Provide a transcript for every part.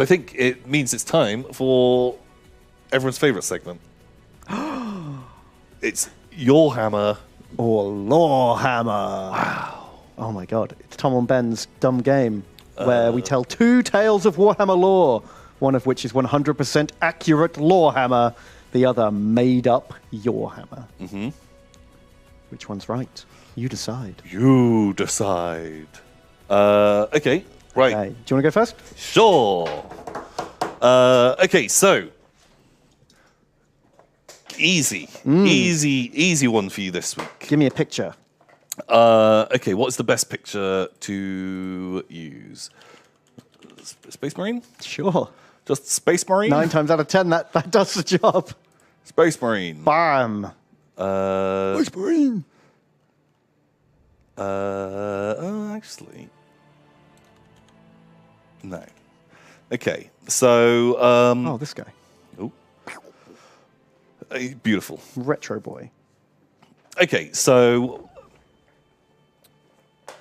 I think it means it's time for everyone's favourite segment. It's Yourhammer. Or Lorehammer. Wow. Oh my god. It's Tom and Ben's dumb game where we tell 2 tales of Warhammer lore, one of which is 100% accurate Lorehammer, the other made up Yourhammer. Mm-hmm. Which one's right? You decide. You decide. Okay, right. Okay. Do you want to go first? Sure. Okay, so easy one for you this week. Give me a picture. Okay, what's the best picture to use? Space Marine? Sure. Just Space Marine? 9 times out of 10, that does the job. Space Marine. Bam. Space Marine. Actually, no. Okay, so Oh, this guy. oh, beautiful. Retro boy. Okay, so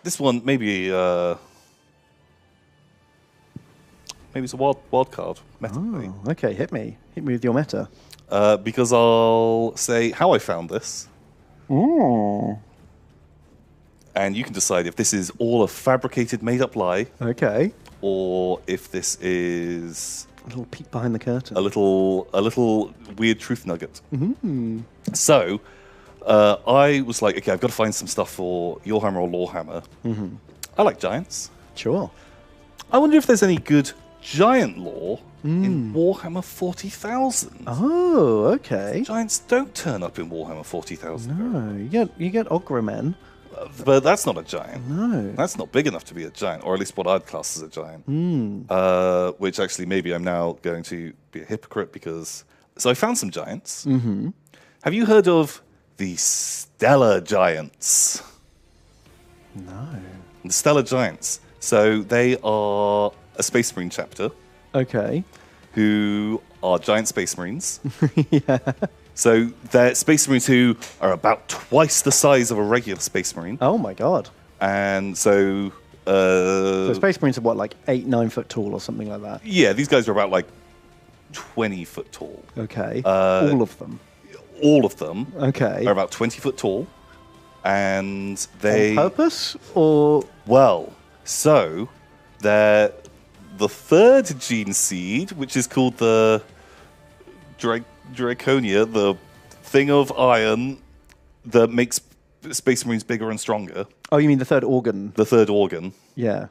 this one maybe it's a wild card. Meta, Oh, okay, hit me with your meta. because I'll say how I found this. And you can decide if this is all a fabricated, made-up lie, Okay. or if this is A little peek behind the curtain. a little weird truth nugget. Mm-hmm. So I was like, okay, I've got to find some stuff for Yourhammer or Lorehammer. Mm-hmm. I like giants. Sure. I wonder if there's any good giant lore in Warhammer 40,000. Oh, okay. Giants don't turn up in Warhammer 40,000. No, you get Ogre men. But that's not a giant. No. That's not big enough to be a giant, or at least what I'd class as a giant. Which actually, maybe I'm now going to be a hypocrite because... So I found some giants. Mm-hmm. Have you heard of the Stellar Giants? No. The Stellar Giants. So they are a Space Marine chapter Okay. who are giant Space Marines. Yeah. So they're Space Marines who are about twice the size of a regular Space Marine. Oh my god. And so... So Space Marines are what, like 8-9 foot tall or something like that? Yeah, these guys are about like 20 foot tall. Okay. All of them? All of them Okay. are about 20 foot tall. And they... On purpose? Or... Well, so they're the third gene seed, which is called the Draconia, the thing of iron that makes Space Marines bigger and stronger. Oh, you mean the third organ? The third organ. Yeah.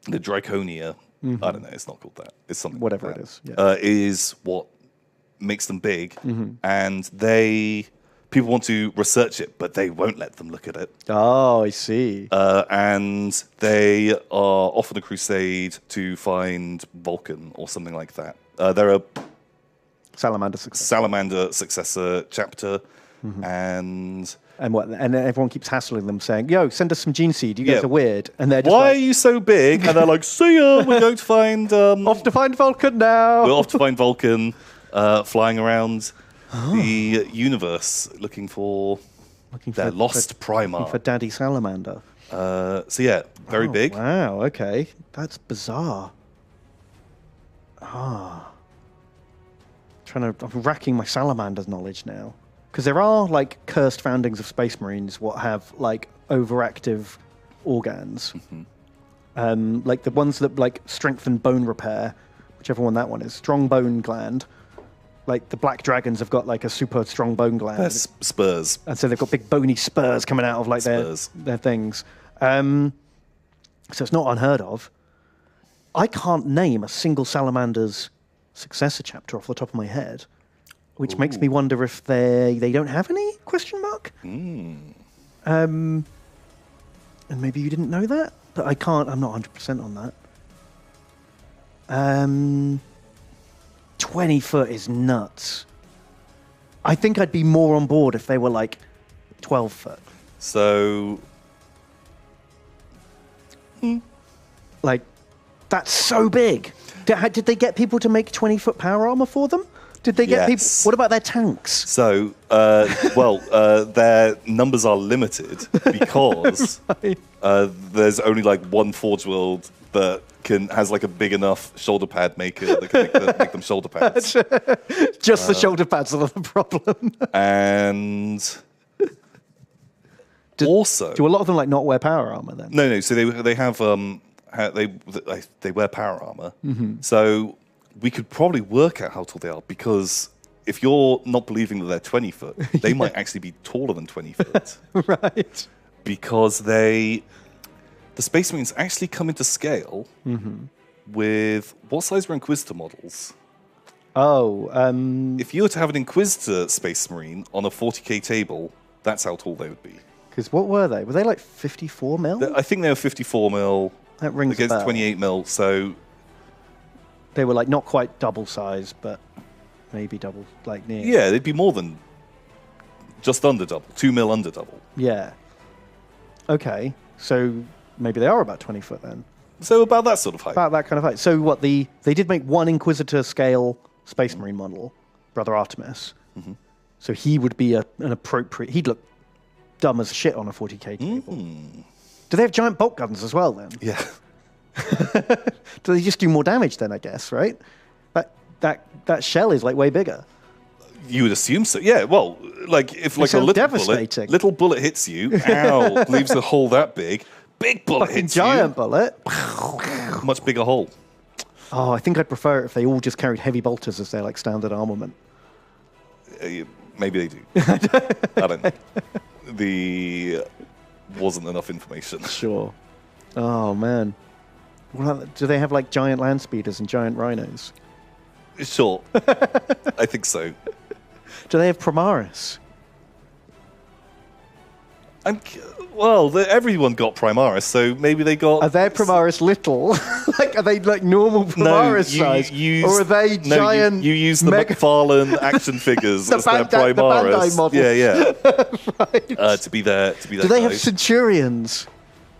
The Draconia. I don't know, it's not called that. It's something Whatever like it that. is. Yeah. Is what makes them big. And people want to research it, but they won't let them look at it. Oh, I see. And they are off on a crusade to find Vulcan or something like that. They're a Salamander successor chapter, and what? And everyone keeps hassling them, saying, "Yo, send us some gene seed. You guys are weird." And they're just why like, are you so big? And they're like, "See ya. We're going to find off to find Vulcan now." We're off to find Vulcan, flying around the universe looking for their lost Primarch. For Daddy Salamander. So yeah, very big. Wow. Okay, that's bizarre. I'm racking my Salamander's knowledge now. Because there are, like, cursed foundings of Space Marines what have, like, overactive organs. Like, the ones that, like, strengthen bone repair, whichever one that one is. Strong bone gland. Like, the Black Dragons have got, like, a super strong bone gland. They're spurs. And so they've got big bony spurs coming out of, like, their things. So it's not unheard of. I can't name a single Salamander's successor chapter off the top of my head, which makes me wonder if they don't have any, question mark? And maybe you didn't know that, but I'm not 100% on that. 20 foot is nuts. I think I'd be more on board if they were like 12 foot. So... Like, that's so big. Did they get people to make 20-foot power armor for them? Did they get people? What about their tanks? So, their numbers are limited because there's only like one Forge World but has like a big enough shoulder pad maker that can make them shoulder pads. Just the shoulder pads are the problem. And also, do a lot of them like not wear power armor then? No. So they have they wear power armor. So we could probably work out how tall they are, because if you're not believing that they're 20 foot, they might actually be taller than 20 foot. Right. Because the Space Marines actually come into scale with what size were Inquisitor models? Oh, if you were to have an Inquisitor Space Marine on a 40k table, that's how tall they would be. Because what were they? Were they like 54 mil? I think they were 54 mil. That rings against a bell. 28 mil. So they were like not quite double size, but maybe double, like near. Yeah, they'd be more than just under double, 2 mil under double. Yeah. Okay, so maybe they are about 20 foot then. So about that sort of height. About that kind of height. So what they did make one Inquisitor scale Space Marine model, Brother Artemis. So he would be an appropriate. He'd look dumb as shit on a 40k table. Do they have giant bolt guns as well then? Yeah. Do they just do more damage then? I guess, right? That shell is like way bigger. You would assume so. Yeah. Well, like if like a little bullet hits you, ow, leaves a hole that big. Big bullet hits giant bullet. Much bigger hole. Oh, I think I'd prefer it if they all just carried heavy bolters as their like standard armament. Maybe they do. I don't know. Wasn't enough information. Sure. Oh man. Do they have like giant land speeders and giant rhinos? Sure. I think so. Do they have Primaris? Everyone got Primaris, so maybe they got... Are their Primaris little? Are they like normal Primaris size? Or are they giant... You use the McFarlane action figures as their Primaris. The Bandai models. Yeah. Right. To be their Do they have Centurions?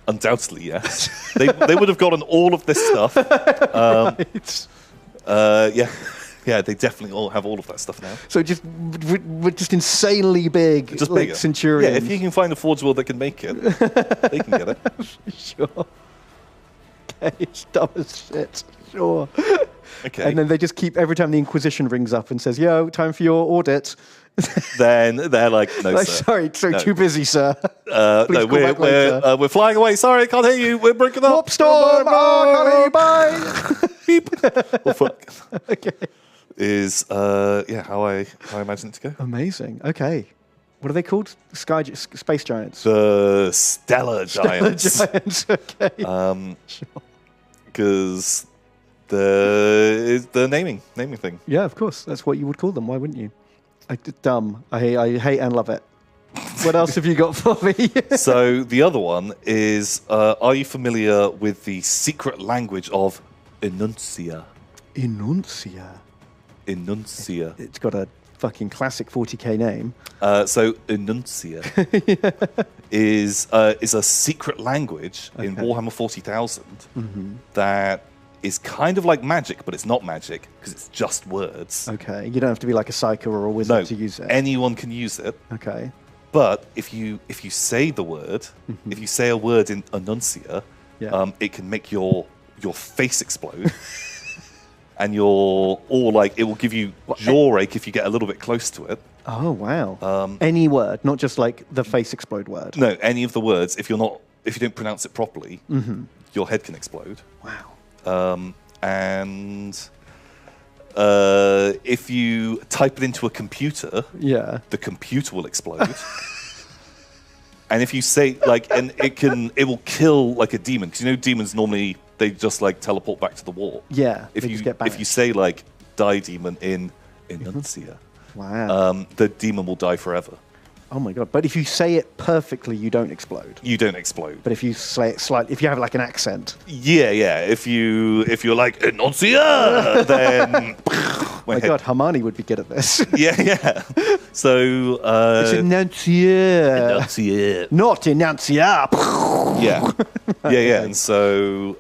Undoubtedly, yes. They would have gotten all of this stuff. Right. Yeah, they definitely all have all of that stuff now. So just insanely big, just like Centurions. Yeah, if you can find a Forge World that can make it, they can get it. Sure. Okay, it's dumb as shit. Sure. Okay. And then they just keep, every time the Inquisition rings up and says, yo, time for your audit. Then they're like, no, sir. Sorry, no. Too busy, sir. No, we're flying away. Sorry, can't hear you. We're breaking up. Warp storm. Oh, bye. Beep. Oh, fuck. Okay. Is how I imagine it to go. Amazing. Okay. What are they called? Space giants. The Stellar Giants. Okay. Because the naming thing. Yeah, of course. That's what you would call them. Why wouldn't you? Dumb. I hate and love it. What else have you got for me? So the other one is: are you familiar with the secret language of Enuncia? Enuncia. It's got a fucking classic 40k name. So Enuncia is a secret language in Warhammer 40,000 that is kind of like magic, but it's not magic because it's just words. Okay, you don't have to be like a psyker or a wizard to use it. Anyone can use it. Okay, but if you say the word, if you say a word in Enuncia, it can make your face explode. And it will give you jaw ache if you get a little bit close to it. Oh wow! Any word, not just like the face explode word. No, any of the words. If you don't pronounce it properly, your head can explode. Wow! And if you type it into a computer, the computer will explode. And if you say it will kill like a demon, because demons normally. They just like teleport back to the war. Yeah. If you say like die demon in Enuncia, wow, the demon will die forever. Oh my god! But if you say it perfectly, you don't explode. You don't explode. But if you say it slightly, if you have like an accent. Yeah. If you're like Enuncia, then my god, Hermione would be good at this. Yeah. So it's Enuncia, not Enuncia. Yeah. And so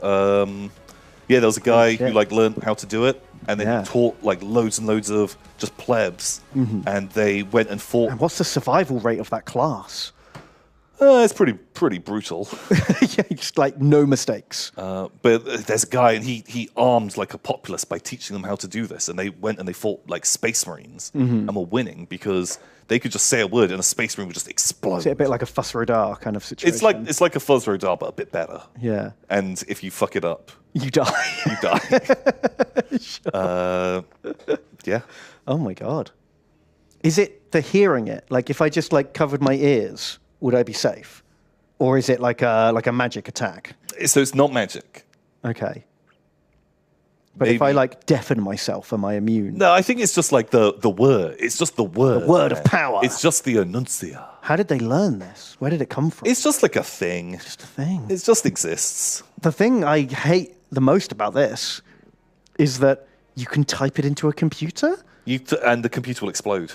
there was a guy who like learned how to do it, and then he taught like loads and loads of just plebs, and they went and fought. And what's the survival rate of that class? It's pretty brutal. Yeah, just like no mistakes. But there's a guy, and he armed like a populace by teaching them how to do this. And they went and they fought like space marines and were winning because they could just say a word and a space marine would just explode. Is it a bit like a Fuss Rodar kind of situation? It's like a Fuzz Rodar, but a bit better. Yeah. And if you fuck it up, you die. you die. Yeah. Oh my god. Is it the hearing it? Like if I just like covered my ears, would I be safe? Or is it like a magic attack? So it's not magic. Okay. But Maybe. if I like deafen myself, am I immune? No, I think it's just like the word. It's just the word. The word of power. It's just the Enuncia. How did they learn this? Where did it come from? It's just like a thing. Just a thing. It just exists. The thing I hate the most about this is that you can type it into a computer, And the computer will explode.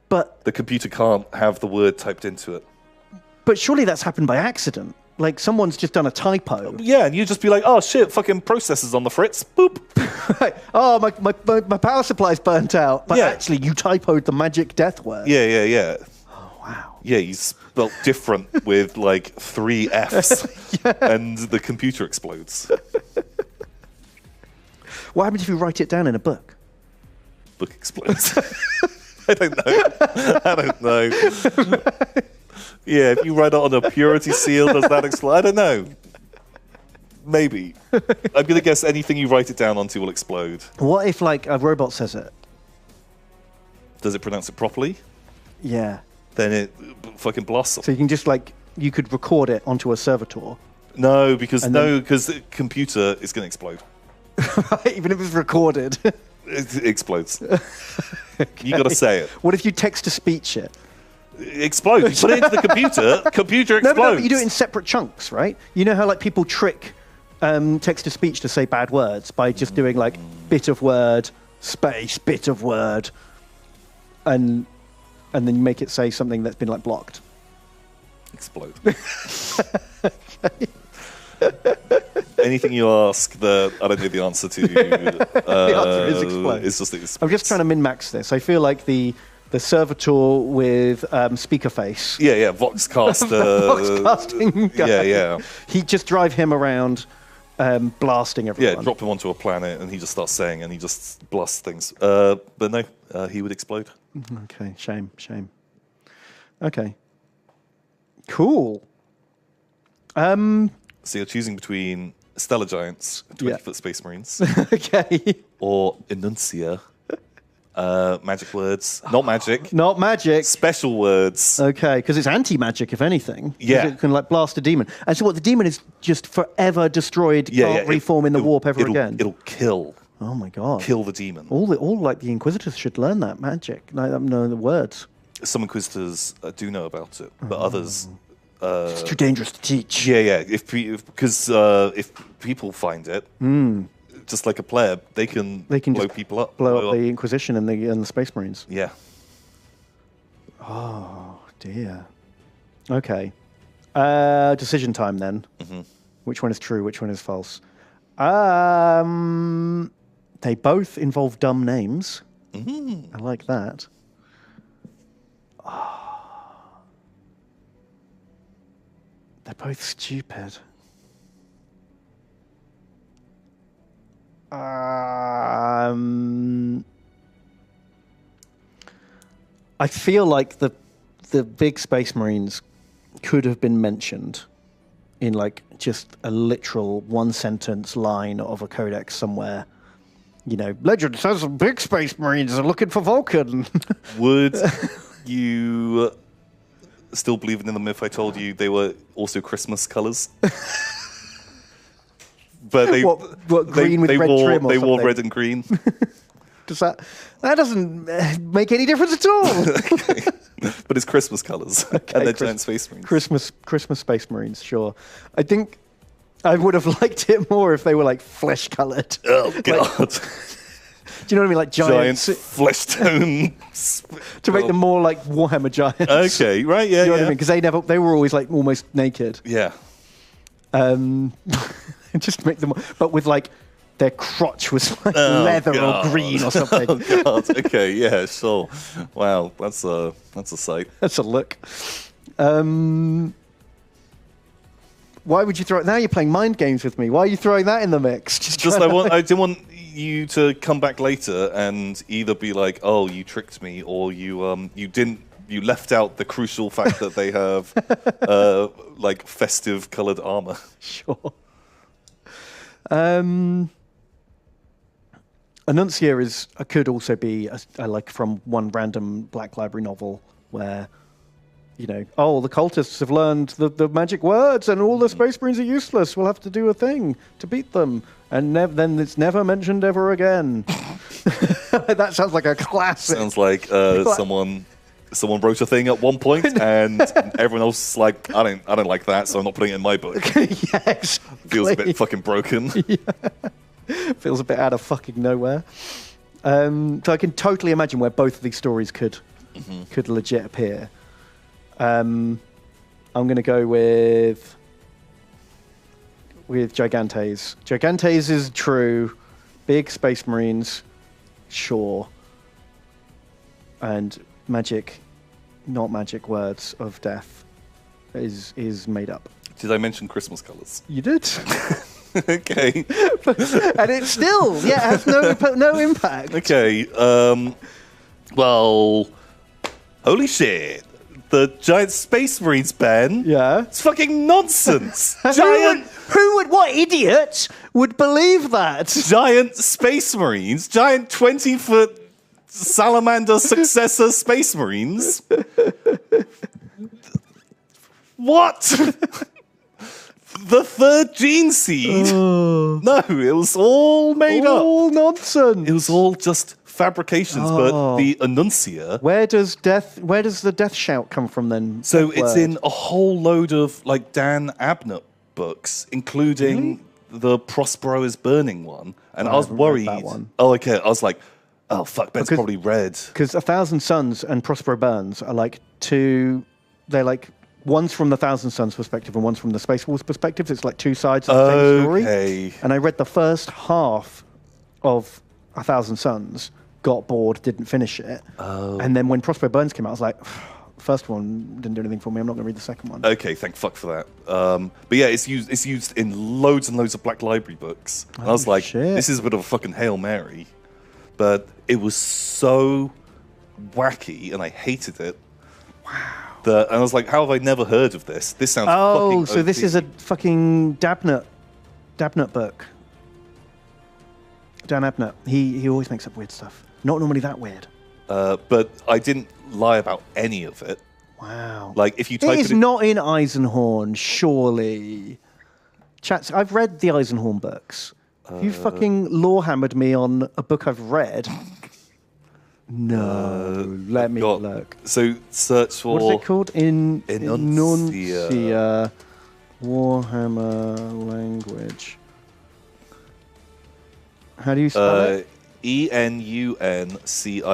but The computer can't have the word typed into it. surely that's happened by accident. Like someone's just done a typo. Yeah, and you just be like, oh shit, fucking processor's on the fritz. Boop. Oh, my power supply's burnt out. But Yeah. actually, you typoed the magic death word. Yeah. Oh, wow. Yeah, you spelled different with like 3 Fs, and the computer explodes. What happens if you write it down in a book? Book explodes. I don't know. Yeah, if you write it on a purity seal, does that explode? I don't know. Maybe. I'm going to guess anything you write it down onto will explode. What if, like, a robot says it? Does it pronounce it properly? Yeah. Then it fucking blasts. So you can just, like, you could record it onto a servitor. No, because the computer is going to explode. Even if it's recorded. It explodes. You got to say it. What if you text-to-speech it? It explodes. You put it into the computer explodes. No, but you do it in separate chunks, right? You know how like people trick text-to-speech to say bad words by just doing like bit of word, space, bit of word, and then you make it say something that's been like blocked. Explode. Anything you ask that I don't know the answer to, The answer is explode. It's just that it's I'm just trying to min-max this. I feel like the servitor with speaker face. Yeah, Voxcaster. Voxcasting guy. Yeah. He'd just drive him around blasting everyone. Yeah, drop him onto a planet and he just starts saying and he just blasts things. But no, he would explode. Okay, shame. Okay. Cool. So you're choosing between Stellar Giants, 20-foot Space Marines, Okay. or Enuncia, magic words, not magic, Not magic. special words. Okay, because it's anti-magic, if anything. 'Cause Yeah. it can like blast a demon. And so what? The demon is just forever destroyed. Can't reform in the warp ever again. It'll kill Oh my god! the demon. All like the Inquisitors should learn that magic. Like know the words. Some Inquisitors do know about it, but others. It's too dangerous to teach. Yeah. If people find it, just like a pleb, they can blow just people up. Blow up the Inquisition and the Space Marines. Yeah. Oh dear. Okay. Decision time then. Mm-hmm. Which one is true? Which one is false? They both involve dumb names. I like that. They're both stupid. I feel like the big Space Marines could have been mentioned in like just a literal one-sentence line of a codex somewhere. You know, legend says the big Space Marines are looking for Vulcan. Would you still believe in them if I told you they were also Christmas colors? But they what green with red trim or they wore something? red and green. Does that doesn't make any difference at all? Okay. But it's Christmas colors, and they're giant Space Marines. Christmas Space Marines, sure. I think I would have liked it more if they were like flesh colored. Oh God! Do you know what I mean? Like Giant giants flesh tone to make them more like Warhammer giants. Okay, right? Yeah, You know what I mean? Because they were always like almost naked. Yeah. Just make them, but with like their crotch was like leather God. or green or something. Oh God! Okay, yeah, sure. Wow, that's a sight. That's a look. Why would you throw it? Now you're playing mind games with me. Why are you throwing that in the mix? I didn't want you to come back later and either be like, "Oh, you tricked me," or you left out the crucial fact that they have like festive coloured armor. Sure. Enuncia could also be like from one random Black Library novel where, the cultists have learned the magic words and all the Space Marines are useless. We'll have to do a thing to beat them. And then it's never mentioned ever again. That sounds like a classic. Sounds like someone wrote a thing at one point and everyone else is like, I don't like that, so I'm not putting it in my book. Yeah, exactly. Feels a bit fucking broken. Yeah. Feels a bit out of fucking nowhere. So I can totally imagine where both of these stories could legit appear. I'm going to go with Gigantes. Gigantes is true. Big Space Marines, sure. And magic, not magic words of death is made up. Did I mention Christmas colours? You did. Okay. And it still, has no impact. Okay. Well, holy shit. The giant Space Marines, Ben. Yeah. It's fucking nonsense. What idiot would believe that? Giant Space Marines, giant 20-foot salamander successor Space Marines. What? The third gene seed? No, it was all made up. All nonsense. It was all just fabrications, but the Enuncia... Where does the death shout come from then? So it's in a whole load of like Dan Abnett books, including the Prospero is Burning one. And I was worried. That one. Oh, okay. I was like, oh, fuck, Ben's probably read. Because 1,000 Suns and Prospero Burns are like they're like... One's from the Thousand Suns perspective and one's from the Space Wars perspective. It's like two sides of the same story. And I read the first half of 1,000 Suns, got bored, didn't finish it. And then when Prospero Burns came out, I was like, first one didn't do anything for me. I'm not going to read the second one. Okay, thank fuck for that. But yeah, it's used in loads and loads of Black Library books. And I was like, this is a bit of a fucking Hail Mary. But it was so wacky and I hated it. Wow. And I was like, how have I never heard of this? This sounds fucking OP. So this is a fucking Dabnett book. Dan Abnett. He always makes up weird stuff. Not normally that weird. But I didn't lie about any of it. Wow. Like, if you type it is not in Eisenhorn, surely. Chats, I've read the Eisenhorn books. Have you fucking Lorehammered me on a book I've read? No, let me look. So search for... What is it called? Enuncia. Warhammer language. How do you spell it? Enuncia.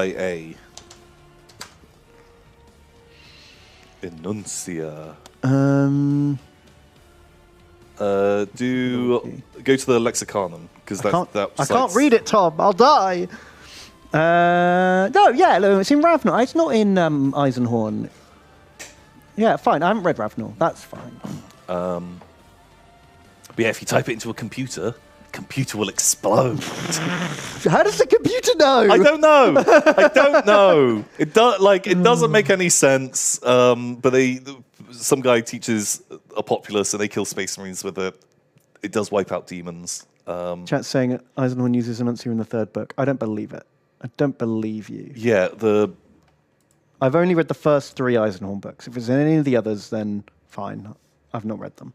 Enuncia. Go to the Lexicanum because I can't read it, Tom. I'll die. No, it's in Ravnor. It's not in Eisenhorn. Yeah, fine. I haven't read Ravnor. That's fine. But yeah, if you type it into a computer will explode. How does the computer know? I don't know. It doesn't make any sense. But some guy teaches a populace and they kill Space Marines with it. It does wipe out demons. Chat's saying Eisenhorn uses Enuncia in the third book. I don't believe it. I don't believe you. Yeah, I've only read the first 3 Eisenhorn books. If it's in any of the others, then fine. I've not read them.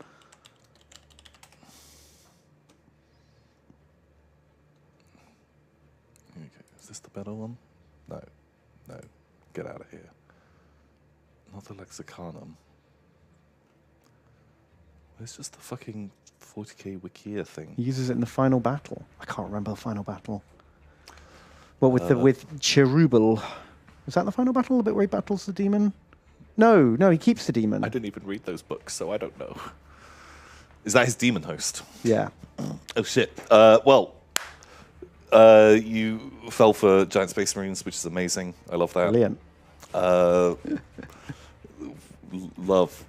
Okay, is this the better one? No. Get out of here. Not the Lexicanum. It's just the fucking 40k Wikia thing. He uses it in the final battle. I can't remember the final battle. Well, with Cherubal. Was that the final battle? The bit where he battles the demon? No, he keeps the demon. I didn't even read those books, so I don't know. Is that his demon host? Yeah. Oh, shit. You fell for Giant Space Marines, which is amazing. I love that. Brilliant. Love.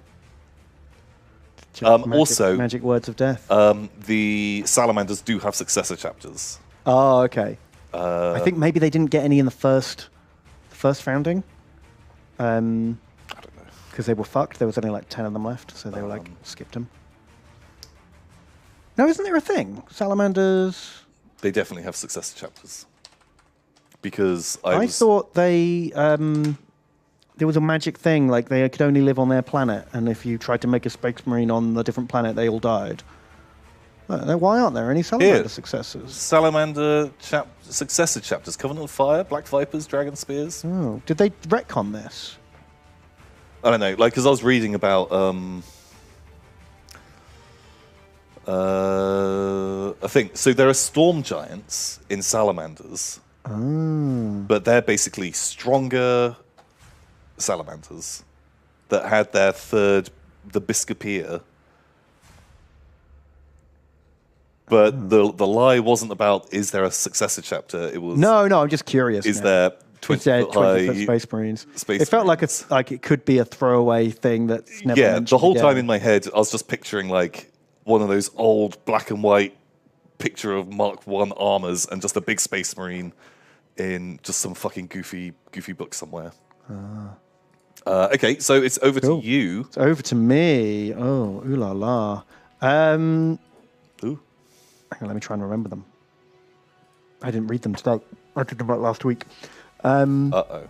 Magic words of death. The salamanders do have successor chapters. Oh, okay. I think maybe they didn't get any in the first founding. I don't know. Because they were fucked. There was only like 10 of them left, so they were like, skipped them. No, isn't there a thing? Salamanders... They definitely have successor chapters. Because I thought they... there was a magic thing, like they could only live on their planet, and if you tried to make a space marine on a different planet, they all died. Why aren't there any salamander successors? Salamander successor chapters. Covenant of Fire, Black Vipers, Dragon Spears. Oh, did they retcon this? I don't know, like, because I was reading about I think so. There are storm giants in salamanders, but they're basically stronger salamanders that had their third, the Biscopia. But the lie wasn't about is there a successor chapter. It was no. I'm just curious. Is there 20-foot high Space Marines? It felt like it could be a throwaway thing that's never. Yeah, the whole again. time in my head, I was just picturing like one of those old black and white picture of Mark I armors and just a big Space Marine in just some fucking goofy book somewhere. Okay, so it's over to you. It's over to me. Oh, ooh la la. Ooh. Hang on, let me try and remember them. I didn't read them today. I did them last week. Oh,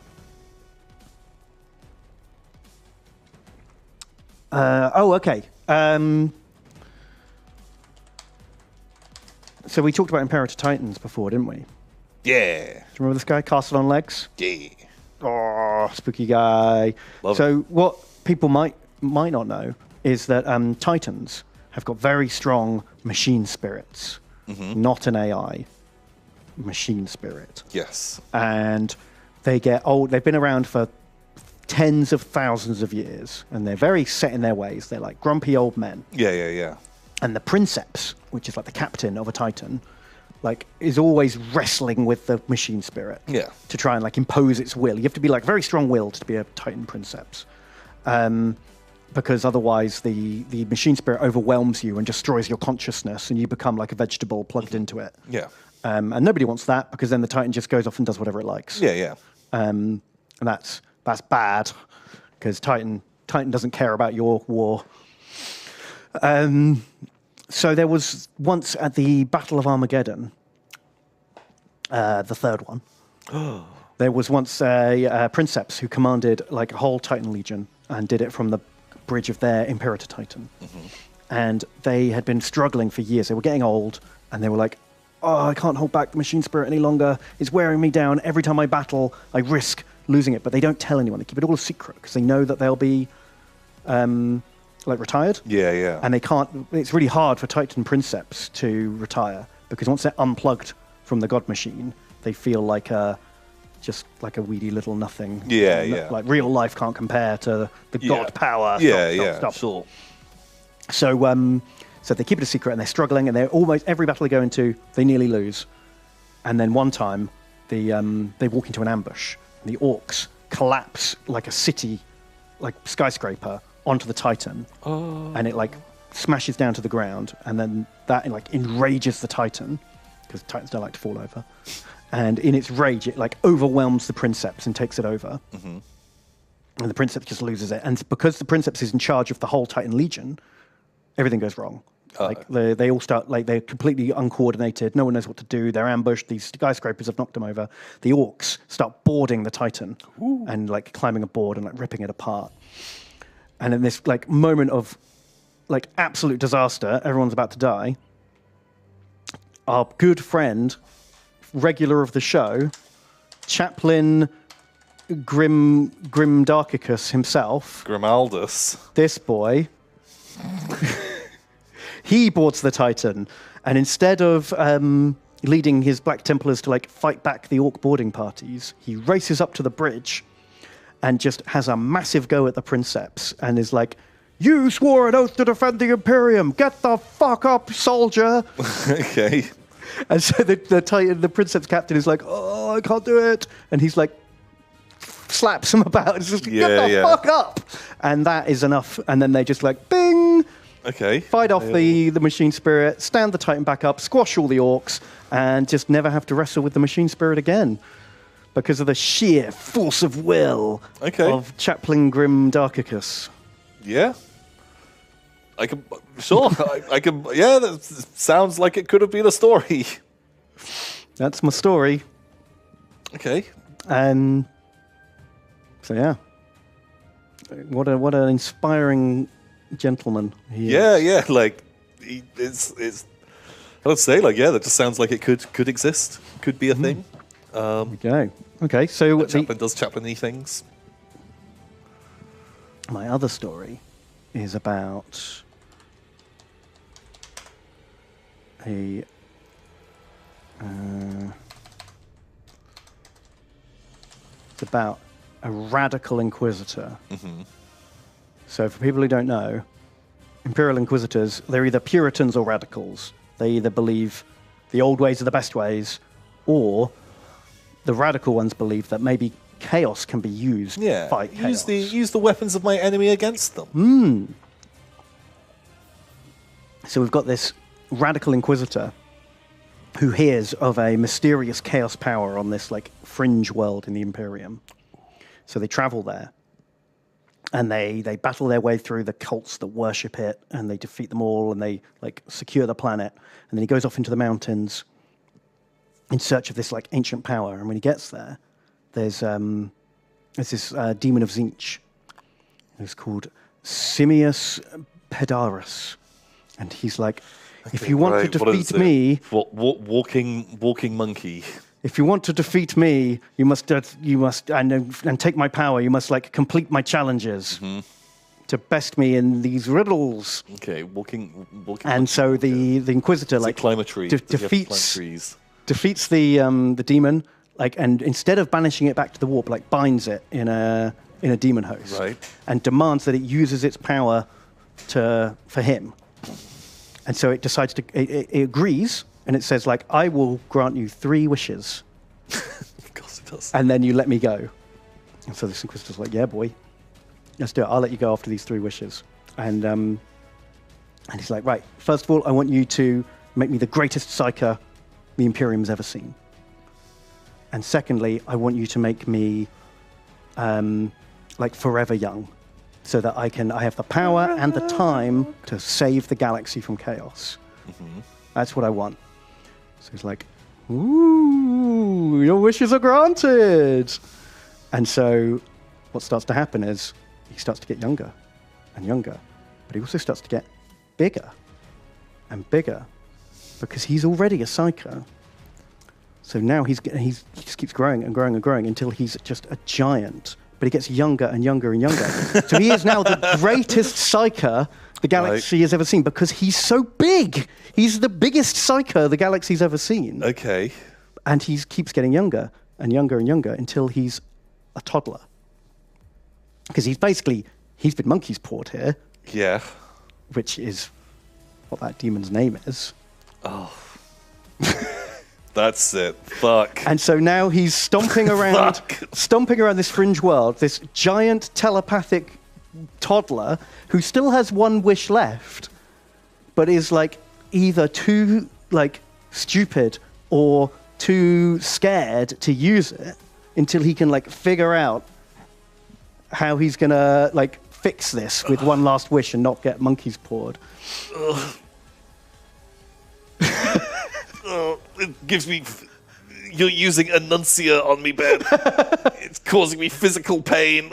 okay. So we talked about Imperator Titans before, didn't we? Yeah. Do you remember this guy, Castle on Legs? Yeah. Oh, spooky guy. Love so it. What people might not know is that Titans have got very strong machine spirits, not an AI, machine spirit. Yes. And they get old. They've been around for tens of thousands of years, and they're very set in their ways. They're like grumpy old men. Yeah. And the Princeps, which is like the captain of a Titan, like is always wrestling with the machine spirit. Yeah. To try and like impose its will. You have to be like very strong-willed to be a Titan Princeps. Because otherwise the machine spirit overwhelms you and destroys your consciousness and you become like a vegetable plugged into it. Yeah. And nobody wants that because then the Titan just goes off and does whatever it likes. Yeah. And that's bad because Titan doesn't care about your war. So there was once at the Battle of Armageddon, the third one, there was once a Princeps who commanded like a whole Titan legion and did it from the bridge of their Imperator Titan. And they had been struggling for years. They were getting old and they were like, oh, I can't hold back the machine spirit any longer. It's wearing me down. Every time I battle, I risk losing it. But they don't tell anyone. They keep it all a secret because they know that they'll be like retired. Yeah. And they can't. It's really hard for Titan Princeps to retire because once they're unplugged from the God Machine, they feel like just like a weedy little nothing. Yeah. Like real life can't compare to the God power. Stop. Sure. So they keep it a secret and they're struggling and they're almost every battle they go into, they nearly lose. And then one time, they walk into an ambush and the orcs collapse like a city, like skyscraper, onto the Titan. And it like smashes down to the ground. And then that like enrages the Titan because Titans don't like to fall over. And in its rage, it like overwhelms the Princeps and takes it over. And the Princeps just loses it. And because the Princeps is in charge of the whole Titan Legion, everything goes wrong. Like they all start like they're completely uncoordinated. No one knows what to do. They're ambushed. These skyscrapers have knocked them over. The orcs start boarding the Titan and like climbing aboard and like ripping it apart. And in this like moment of like absolute disaster, everyone's about to die. Our good friend, regular of the show, Chaplain Grimdarchicus himself, Grimaldus, this boy. He boards the Titan, and instead of leading his Black Templars to like fight back the orc boarding parties, he races up to the bridge and just has a massive go at the Princeps and is like, "You swore an oath to defend the Imperium. Get the fuck up, soldier." Okay. And so the Titan, the Princeps captain is like, "Oh, I can't do it," and he's like, slaps him about and just get the fuck up, and that is enough. And then they just like, bing. Okay. Fight off the machine spirit, stand the Titan back up, squash all the orcs, and just never have to wrestle with the machine spirit again. Because of the sheer force of will of Chaplain Grim Darkicus. Yeah. I can... Sure. I can... Yeah, that sounds like it could have been a story. That's my story. Okay. And... So, yeah. What an inspiring gentleman he is. Yeah. Like, it's... I would say, like, yeah, that just sounds like it could exist. Could be a thing. There we go. Okay, so... Chaplain does chaplain-y things. My other story is about a... it's about a radical Inquisitor. So for people who don't know, Imperial Inquisitors, they're either Puritans or Radicals. They either believe the old ways are the best ways, or the radical ones believe that maybe chaos can be used to fight chaos. Use the weapons of my enemy against them. So we've got this radical Inquisitor who hears of a mysterious chaos power on this like fringe world in the Imperium. So they travel there, and they battle their way through the cults that worship it, and they defeat them all, and they like secure the planet. And then he goes off into the mountains in search of this like ancient power. And when he gets there, there's this demon of Zinch who's called Simius Pedarus, and he's like, if you want to defeat me, walking monkey. If you want to defeat me, you must and take my power. You must like complete my challenges to best me in these riddles. Okay, walking. And so the Inquisitor like climb a tree. Defeats the demon, like, and instead of banishing it back to the warp, like binds it in a demon host, right? And demands that it uses its power for him. And so it decides it agrees, and it says like, I will grant you 3 wishes. Of course it does. And then you let me go. And so this Inquisitor's like, yeah, boy, let's do it. I'll let you go after these 3 wishes. And he's like, right, first of all, I want you to make me the greatest psyker the Imperium's ever seen. And secondly, I want you to make me like forever young, so that I have the power and the time to save the galaxy from chaos. That's what I want. So he's like, ooh, your wishes are granted. And so what starts to happen is he starts to get younger and younger, but he also starts to get bigger and bigger, because he's already a psycho. So now he just keeps growing and growing and growing until he's just a giant. But he gets younger and younger and younger. So he is now the greatest psyker the galaxy has ever seen, because he's so big. He's the biggest psyker the galaxy's ever seen. Okay. And he keeps getting younger and younger and younger until he's a toddler. Because he's been monkey's pawed here. Yeah. Which is what that demon's name is. Oh. That's it. Fuck. And so now he's stomping around this fringe world, this giant telepathic toddler who still has 1 wish left, but is like either too like stupid or too scared to use it until he can like figure out how he's gonna like fix this with 1 last wish and not get monkey's pawed. It gives me... You're using Enuncia on me, Ben. It's causing me physical pain.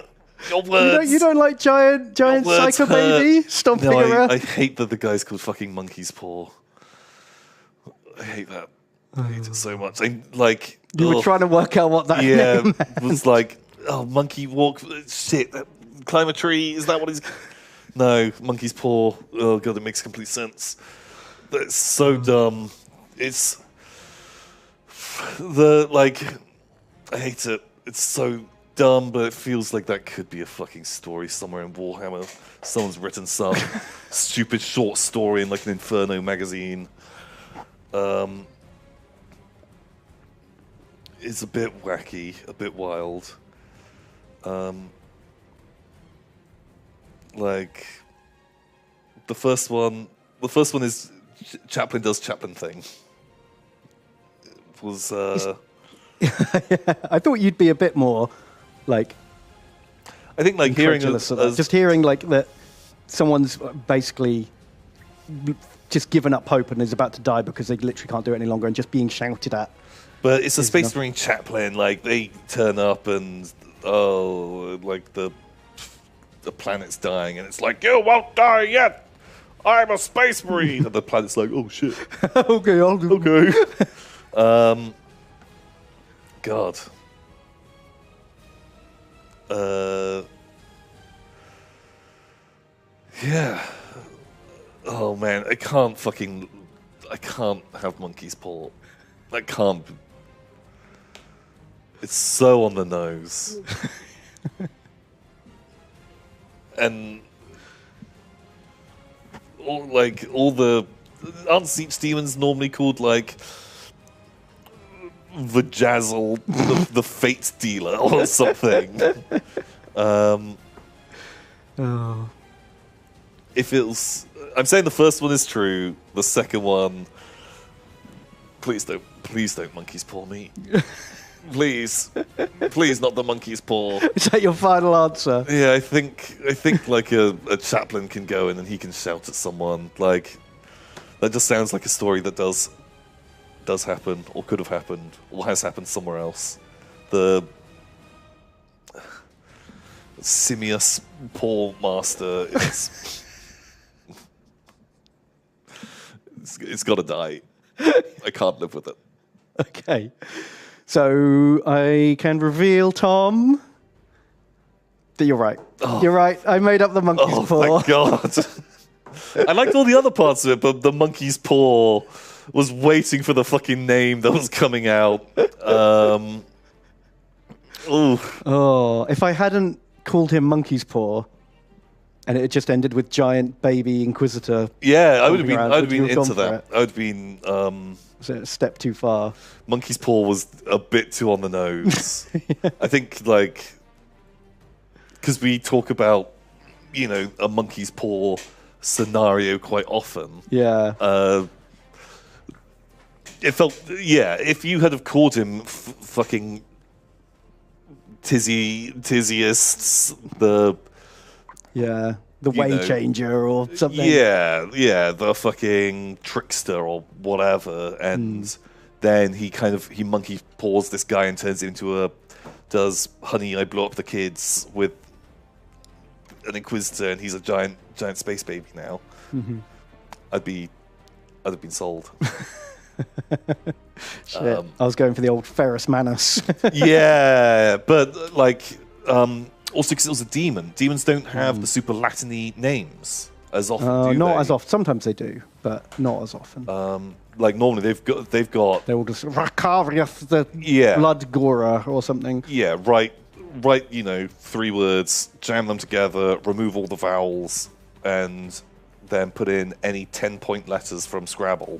Your words... You don't like giant psycho baby stomping around? I hate that the guy's called fucking Monkey's Paw. I hate that. I hate it so much. You were trying to work out what that name meant. It was like, monkey walk... Shit, climb a tree, is that what he's... No, Monkey's Paw. Oh, God, it makes complete sense. That's so dumb. It's... I hate it. It's so dumb, but it feels like that could be a fucking story somewhere in Warhammer. Someone's written some stupid short story in like an Inferno magazine. It's a bit wacky, a bit wild. The first one is Chaplin does Chaplin thing. It was. I thought you'd be a bit more like. I think like just hearing like that someone's basically just given up hope and is about to die because they literally can't do it any longer, and just being shouted at. But it's a Space Marine Chaplain. Like they turn up and like the planet's dying, and it's like, you won't die yet. I'm a Space Marine, and the planet's like, oh shit. Okay, I'll do. Okay. God. Yeah. Oh man, I can't have Monkey's Paw. I can't. It's so on the nose. And all the aren't Siege demons normally called like Vajazzle, the fate dealer or something? If it was, I'm saying the first one is true. The second one, please don't Monkey's Paw me. Please, not the Monkey's Paw. Is that your final answer? Yeah, I think like a chaplain can go in and he can shout at someone. Like that just sounds like a story that does happen, or could have happened, or has happened somewhere else. The Simius Paw Master is it's got to die. I can't live with it. Okay. So I can reveal, Tom, that you're right. Oh. You're right. I made up the Monkey's Paw. Thank God. I liked all the other parts of it, but the Monkey's Paw was waiting for the fucking name that was coming out. If I hadn't called him Monkey's Paw, and it just ended with giant baby Inquisitor. Yeah, I would have been into that. I would have been. Was it a step too far? Monkey's Paw was a bit too on the nose. Yeah. I think, like, because we talk about, a Monkey's Paw scenario quite often. Yeah. It felt, if you had have called him fucking Tizziest, the way changer or something. Yeah, the fucking trickster or whatever. And then he monkey paws this guy and turns it into does honey, I blow up the kids with an Inquisitor, and he's a giant space baby now. Mm-hmm. I'd have been sold. Shit. I was going for the old Ferrus Manus. Yeah, but also because it was a demon. Demons don't have the super Latin-y names as often. Not as often. Sometimes they do, but not as often. Normally they've got. They're all just Racarius the Blood Gorer or something. Yeah, right. 3 words, jam them together, remove all the vowels, and then put in any 10-point letters from Scrabble,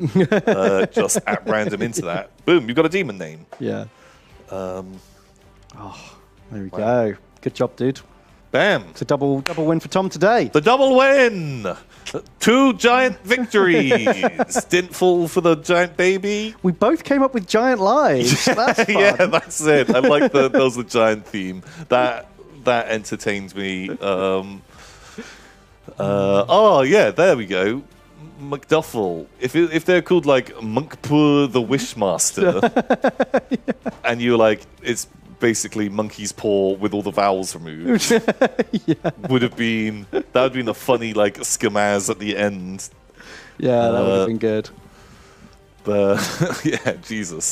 just at random into that. Boom, you've got a demon name. Yeah. There we go. Good job, dude. Bam. It's a double win for Tom today. The double win! 2 giant victories. Didn't fall for the giant baby. We both came up with giant lives. That's fun. Yeah, that's it. I like that was the giant theme. That entertained me. There we go. McDuffel. If they're called like Monkpur the Wishmaster, and you're like, it's basically Monkey's Paw with all the vowels removed, that would have been a funny like scamaz at the end. Yeah, that would have been good. But yeah, Jesus.